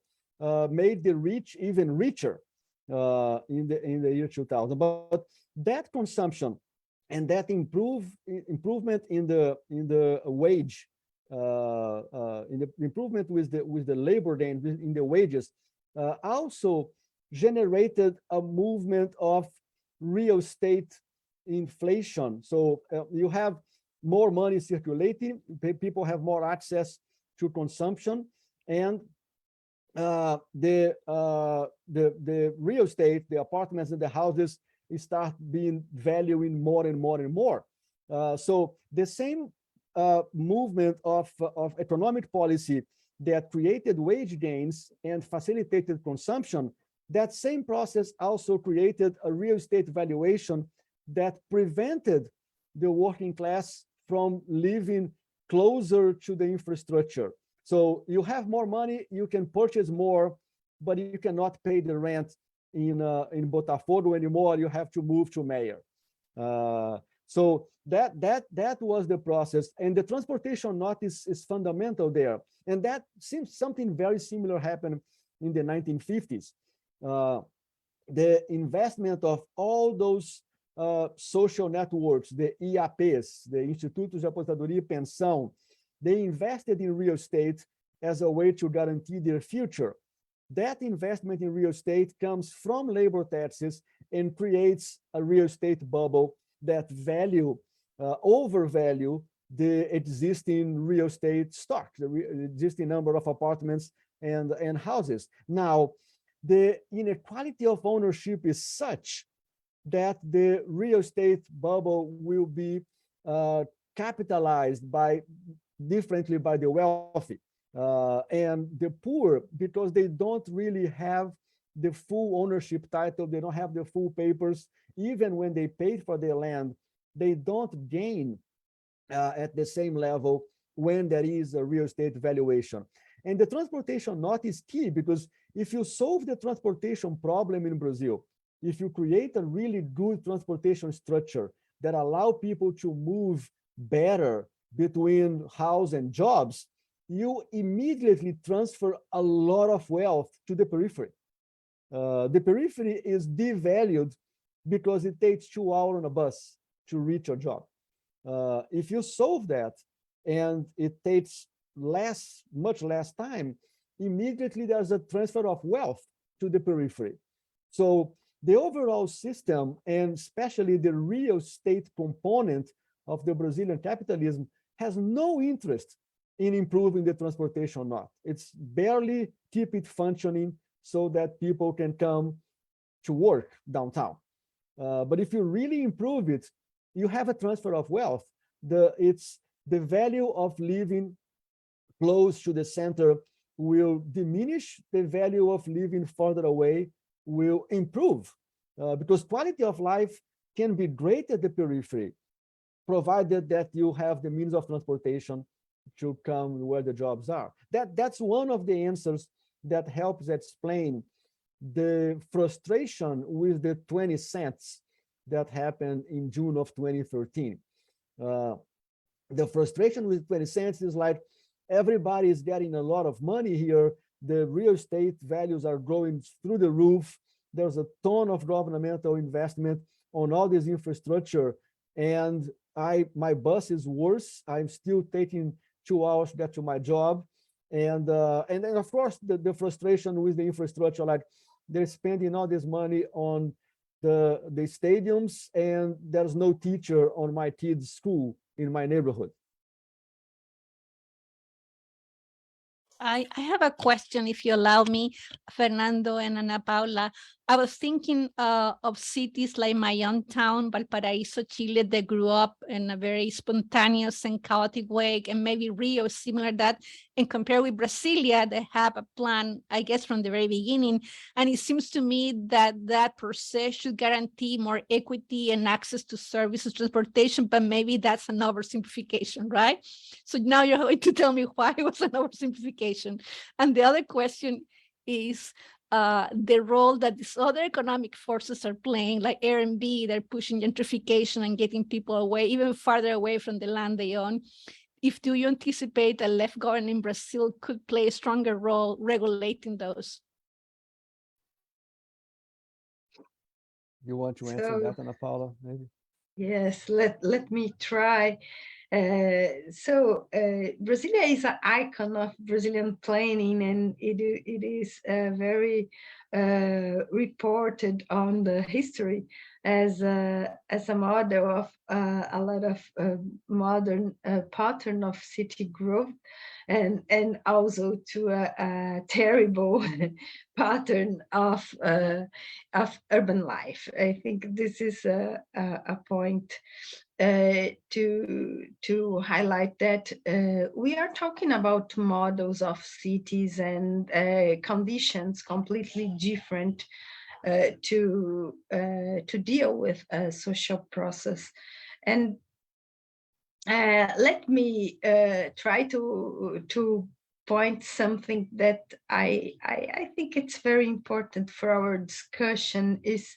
made the rich even richer in the year 2000. But that consumption and that improvement in the wage, in the improvement with the labor day in the wages, also generated a movement of real estate inflation. So you have more money circulating, people have more access to consumption, and the real estate, the apartments and the houses start being valuing more and more and more. So the same movement of economic policy that created wage gains and facilitated consumption, that same process also created a real estate valuation that prevented the working class from living closer to the infrastructure. So you have more money, you can purchase more, but you cannot pay the rent in Botafogo anymore. You have to move to Mayor. So that was the process, and the transportation knot is fundamental there. And that seems something very similar happened in the 1950s. The investment of all those social networks, the IAPs, the Institutos de Aposentadoria e Pensão, they invested in real estate as a way to guarantee their future. That investment in real estate comes from labor taxes and creates a real estate bubble that overvalue the existing real estate stock, the existing number of apartments and houses. Now, the inequality of ownership is such that the real estate bubble will be capitalized differently by the wealthy. And the poor, because they don't really have the full ownership title, they don't have the full papers, even when they paid for their land, they don't gain at the same level when there is a real estate valuation. And the transportation knot is key, because if you solve the transportation problem in Brazil, if you create a really good transportation structure that allow people to move better between house and jobs, you immediately transfer a lot of wealth to the periphery. The periphery is devalued because it takes 2 hours on a bus to reach your job. If you solve that and it takes much less time, immediately there's a transfer of wealth to the periphery. So the overall system, and especially the real estate component of the Brazilian capitalism, has no interest in improving the transportation knot. It's barely keep it functioning so that people can come to work downtown. But if you really improve it, you have a transfer of wealth. It's the value of living close to the center will diminish, the value of living further away will improve, because quality of life can be great at the periphery, provided that you have the means of transportation to come where the jobs are. That's one of the answers that helps explain the frustration with the 20 cents that happened in June of 2013. The frustration with 20 cents is like, everybody is getting a lot of money here. The real estate values are growing through the roof. There's a ton of governmental investment on all this infrastructure. And my bus is worse. I'm still taking 2 hours to get to my job. And then of course the frustration with the infrastructure, like they're spending all this money on the stadiums, and there's no teacher on my kids' school in my neighborhood. I have a question, if you allow me, Fernando and Ana Paula. I was thinking of cities like my own town, Valparaíso, Chile, that grew up in a very spontaneous and chaotic way, and maybe Rio, similar to that, and compare with Brasilia, that have a plan, I guess, from the very beginning. And it seems to me that that per se should guarantee more equity and access to services, transportation, but maybe that's an oversimplification, right? So now you're going to tell me why it was an oversimplification. And the other question is, the role that these other economic forces are playing, like Airbnb, they're pushing gentrification and getting people away, even farther away from the land they own. Do you anticipate that left government in Brazil could play a stronger role regulating those? You want to answer that, Ana Paula, maybe? Yes, let me try. Brasilia is an icon of Brazilian planning, and it is very reported on the history as a model of a lot of modern pattern of city growth, and also to a terrible pattern of urban life. I think this is a point to highlight that we are talking about models of cities and conditions completely different to deal with a social process. And let me try to point something that I think it's very important for our discussion is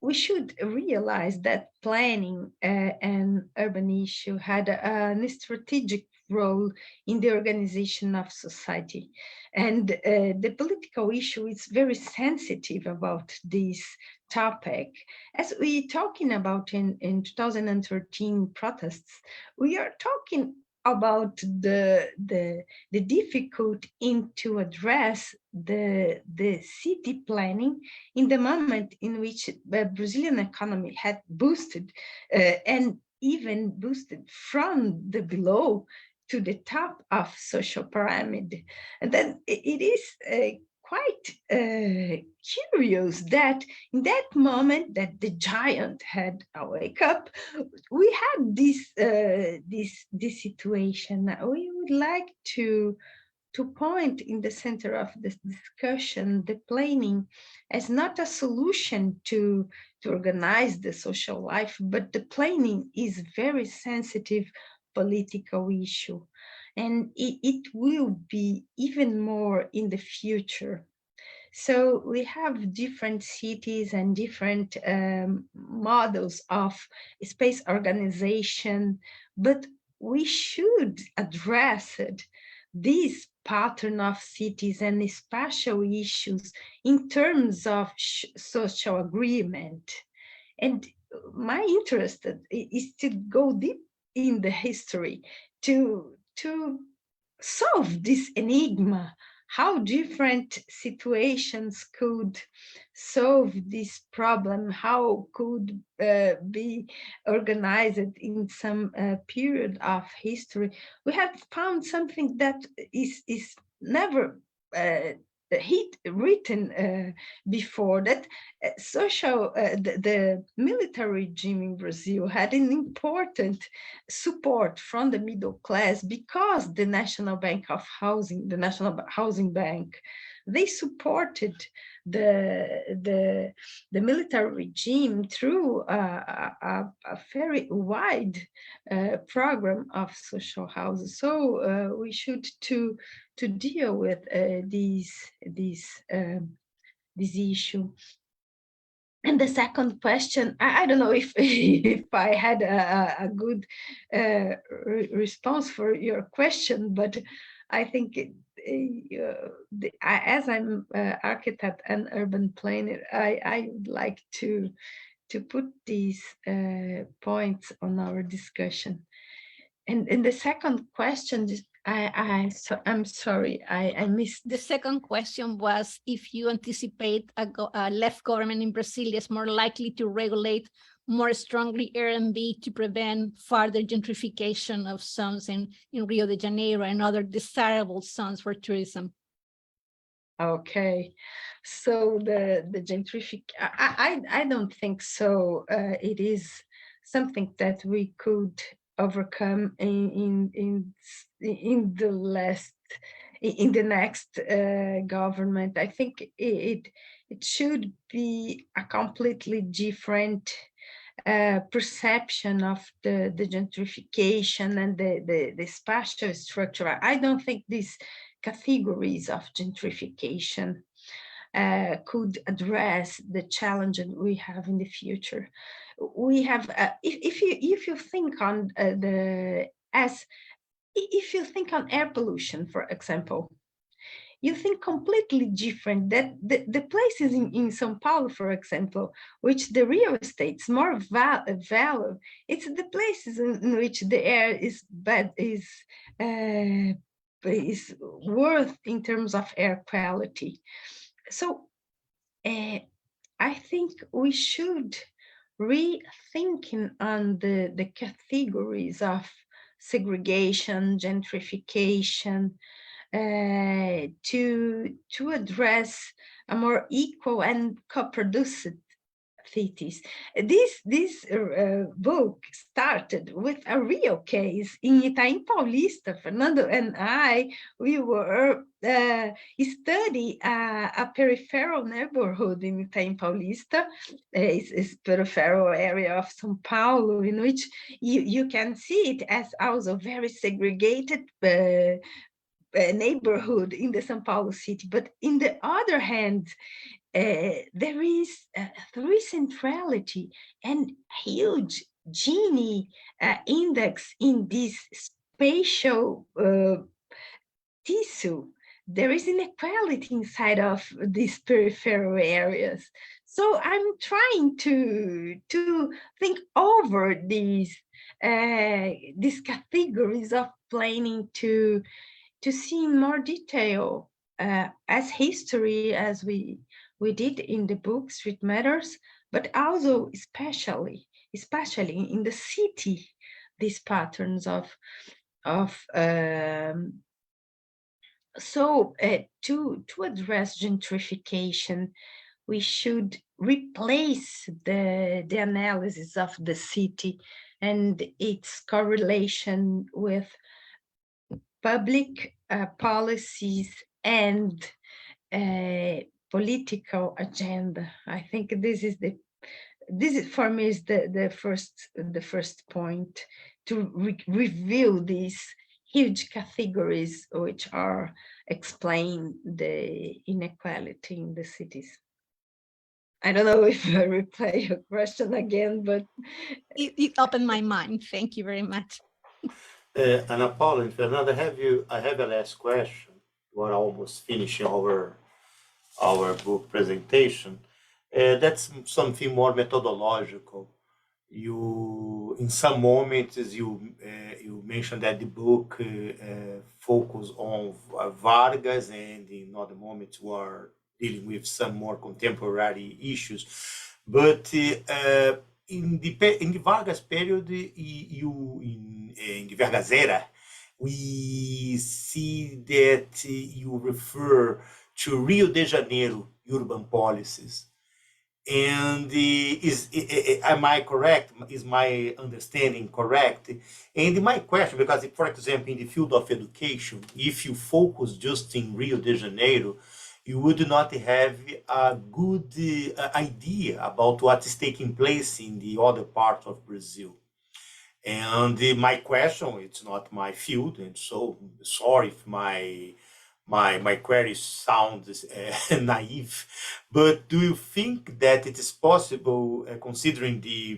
we should realize that planning and urban issue had a strategic role in the organization of society. And the political issue is very sensitive about this topic. As we're talking about in 2013 protests, we are talking about the difficulty in to address the city planning in the moment in which the Brazilian economy had boosted and even boosted from the below to the top of social pyramid. And then it is quite curious that in that moment that the giant had a wake up, we had this situation. We would like to point in the center of this discussion the planning as not a solution to organize the social life, but the planning is very sensitive political issue, and it will be even more in the future. So we have different cities and different models of space organization, but we should address it, this pattern of cities and spatial issues in terms of social agreement. And my interest is to go deep in the history to solve this enigma, how different situations could solve this problem, how could be organized in some period of history. We have found something that is never he'd written before that the military regime in Brazil had an important support from the middle class because the National Bank of Housing, the National Housing Bank, they supported the military regime through a very wide program of social houses. So we should to deal with this issue. And the second question, I don't know if if I had a good response for your question, but I think as I'm architect and urban planner, I would like to put these points on our discussion. And the second question, I'm sorry, I missed. The second question was if you anticipate a left government in Brazil is more likely to regulate more strongly Airbnb to prevent further gentrification of zones in Rio de Janeiro and other desirable zones for tourism. Okay, so the gentrification, I don't think so. It is something that we could overcome in the next government. I think it should be a completely different perception of the gentrification and the spatial structure. I don't think these categories of gentrification could address the challenge that we have in the future. We have, if you think on if you think on air pollution, for example, you think completely different. That the places in São Paulo, for example, which the real estate's more value, it's the places in which the air is bad, is worth in terms of air quality. So I think we should rethinking on the categories of segregation, gentrification, to address a more equal and co-produced cities. This book started with a real case in Itaim Paulista. Fernando and we were study a peripheral neighborhood in Itaim Paulista, is peripheral area of São Paulo, in which you can see it as also very segregated neighborhood in the São Paulo city. But in the other hand, there is three centrality and huge Gini index in this spatial tissue. There is inequality inside of these peripheral areas. So I'm trying to think over these categories of planning to see in more detail as history as we did in the book Street Matters, but also especially in the city, these patterns of so to address gentrification, we should replace the analysis of the city and its correlation with public policies and political agenda. I think this is for me is the first point, to review these huge categories which are explain the inequality in the cities. I don't know if I reply your question again, but it opened my mind. Thank you very much. Ana Paula and Fernanda, I have a last question. We're almost finishing our book presentation. That's something more methodological. In some moments, you mentioned that the book focus on Vargas, and in other moments we are dealing with some more contemporary issues. But in the Vargas period, in the Vargas era, we see that you refer to Rio de Janeiro urban policies. And am I correct? Is my understanding correct? And my question, because for example, in the field of education, if you focus just in Rio de Janeiro, you would not have a good idea about what is taking place in the other parts of Brazil. And my question, it's not my field, and so sorry if my query sounds naive, but do you think that it is possible, considering the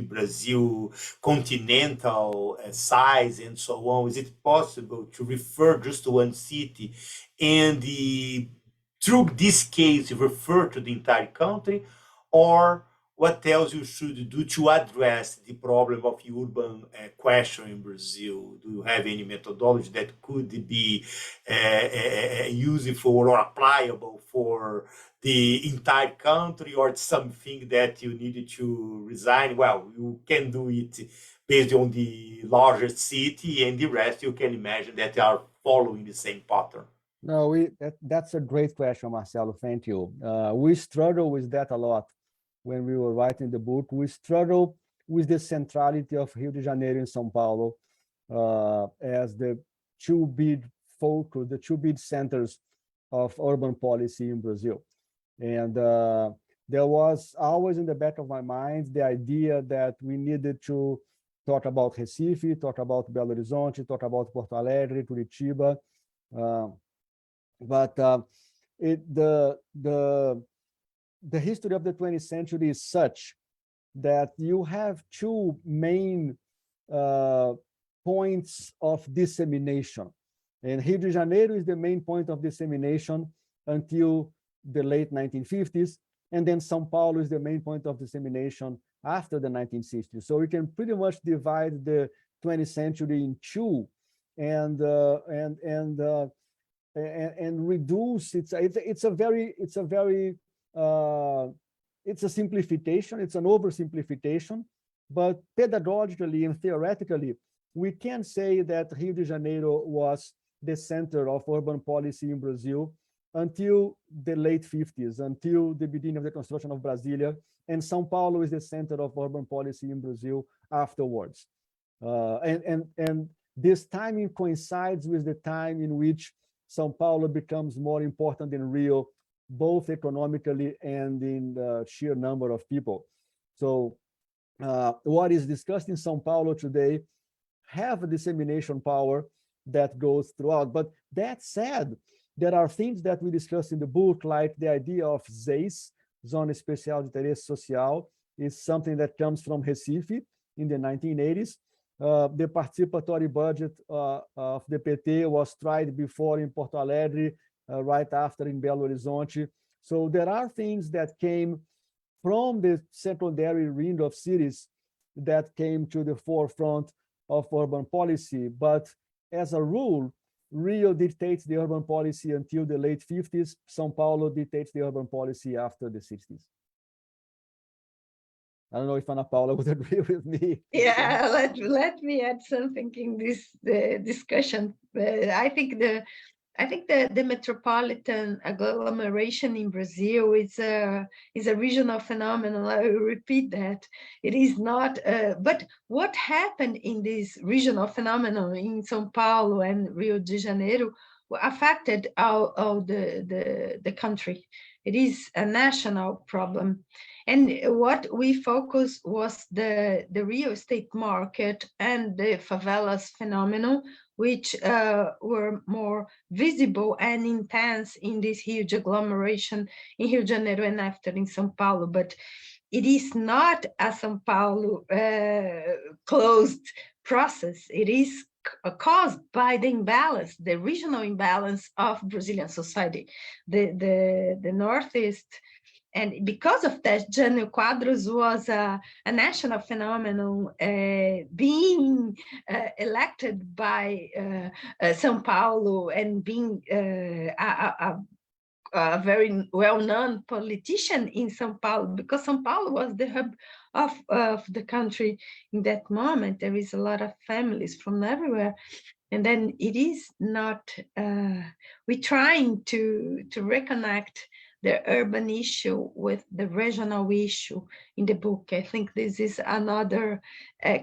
Brazil continental size and so on, is it possible to refer just to one city and through this case refer to the entire country, or what else you should do to address the problem of urban question in Brazil? Do you have any methodology that could be useful or applicable for the entire country, or it's something that you needed to resign? Well, you can do it based on the largest city, and the rest you can imagine that they are following the same pattern. No, that's a great question, Marcelo. Thank you. We struggle with that a lot. When we were writing the book, we struggle with the centrality of Rio de Janeiro and São Paulo as the two big focus, the two big centers of urban policy in Brazil. And there was always in the back of my mind the idea that we needed to talk about Recife, talk about Belo Horizonte, talk about Porto Alegre, Curitiba. But the history of the 20th century is such that you have two main points of dissemination. And Rio de Janeiro is the main point of dissemination until the late 1950s. And then São Paulo is the main point of dissemination after the 1960s. So we can pretty much divide the 20th century in two and reduce it's a simplification, it's an oversimplification, but pedagogically and theoretically, we can say that Rio de Janeiro was the center of urban policy in Brazil until the late 50s, until the beginning of the construction of Brasilia, and São Paulo is the center of urban policy in Brazil afterwards. And this timing coincides with the time in which São Paulo becomes more important than Rio, both economically and in the sheer number of people. So what is discussed in São Paulo today have a dissemination power that goes throughout. But that said, there are things that we discussed in the book, like the idea of ZEIS, Zona Especial de Interesse Social, is something that comes from Recife in the 1980s. The participatory budget of the PT was tried before in Porto Alegre, right after in Belo Horizonte. So there are things that came from the secondary ring of cities that came to the forefront of urban policy. But as a rule, Rio dictates the urban policy until the late 50s. São Paulo dictates the urban policy after the 60s. I don't know if Ana Paula would agree with me. Yeah, let me add something in this discussion. I think the metropolitan agglomeration in Brazil is a regional phenomenon. I will repeat that. It is not, but what happened in this regional phenomenon in São Paulo and Rio de Janeiro affected all the country. It is a national problem. And what we focused was the real estate market and the favelas phenomenon, which were more visible and intense in this huge agglomeration in Rio de Janeiro and after in São Paulo. But it is not a São Paulo closed process. It is caused by the imbalance, the regional imbalance of Brazilian society. The Northeast, and because of that, Jânio Quadros was a national phenomenon, being elected by São Paulo and being a very well-known politician in São Paulo, because São Paulo was the hub of the country in that moment. There is a lot of families from everywhere. And then it is not, we're trying to reconnect the urban issue with the regional issue in the book. I think this is another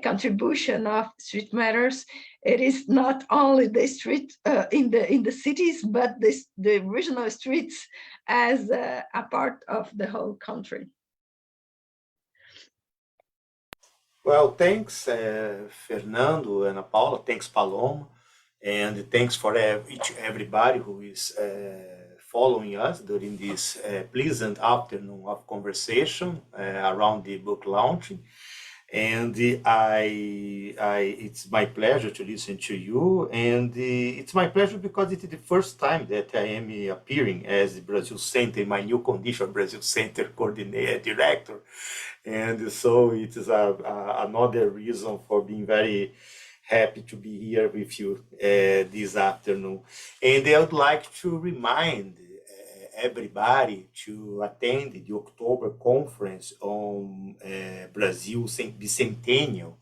contribution of Street Matters. It is not only the street in the cities, but the regional streets as a part of the whole country. Well, thanks, Fernando and Paula. Thanks, Paloma. And thanks for everybody who is following us during this pleasant afternoon of conversation around the book launching. And it's my pleasure to listen to you. And it's my pleasure because it is the first time that I am appearing as the Brazil Center, my new condition, Brazil Center coordinator, director. And so it is another reason for being very happy to be here with you this afternoon. And I would like to remind everybody to attend the October conference on Brazil Bicentennial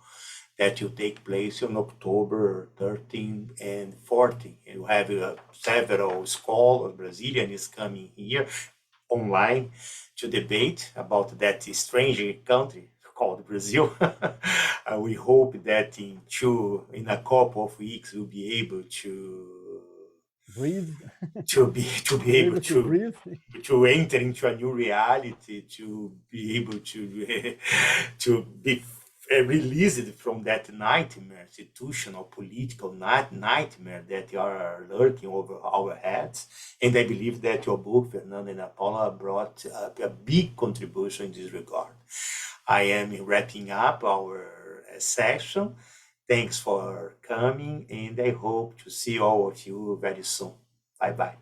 that will take place on October 13 and 14. You have several scholars, Brazilians coming here online to debate about that strange country called Brazil. We hope that in a couple of weeks we'll be able to Breathe. be able to breathe. to enter into a new reality, to be able to be released from that nightmare, institutional, political nightmare that are lurking over our heads. And I believe that your book, Fernando and Paula, brought a big contribution in this regard. I am wrapping up our session. Thanks for coming, and I hope to see all of you very soon. Bye-bye.